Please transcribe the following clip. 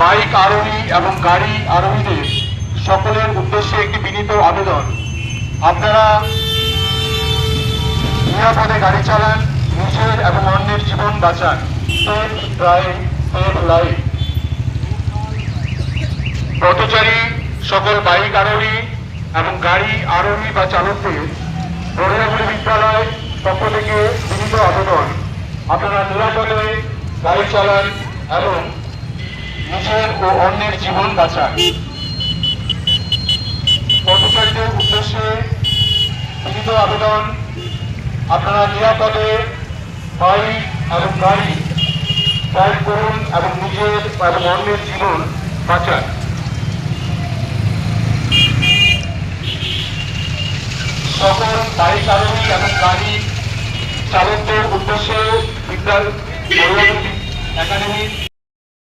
Bike আরোহী এবং গাড়ি আরোহীদের সকলের উদ্দেশ্যে একটি বিনীত আবেদন, আপনারা নিরাপদে গাড়ি চালান, নিজের এবং অন্যের জীবন বাঁচান। Safe drive, safe life. পথচারী সকল বাইক আরোহী এবং গাড়ি আরোহী বা চালকদের বড়িয়াগুড়ি বিদ্যালয় পক্ষ থেকে বিনীত আবেদন, আপনারা নিরাপদে গাড়ি চালান এবং নিজের ও অন্যের জীবন বাঁচান। পথচারীদের উদ্দেশ্যে বিনীত আবেদন, আপনারা নিরাপদে বাইক এবং গাড়ি ড্রাইভ করুন এবং নিজের এবং অন্যের জীবন বাঁচান। সকল বাইক আরোহী এবং গাড়ি চালকদের উদ্দেশ্যে বিদ্যালয় একাডেমির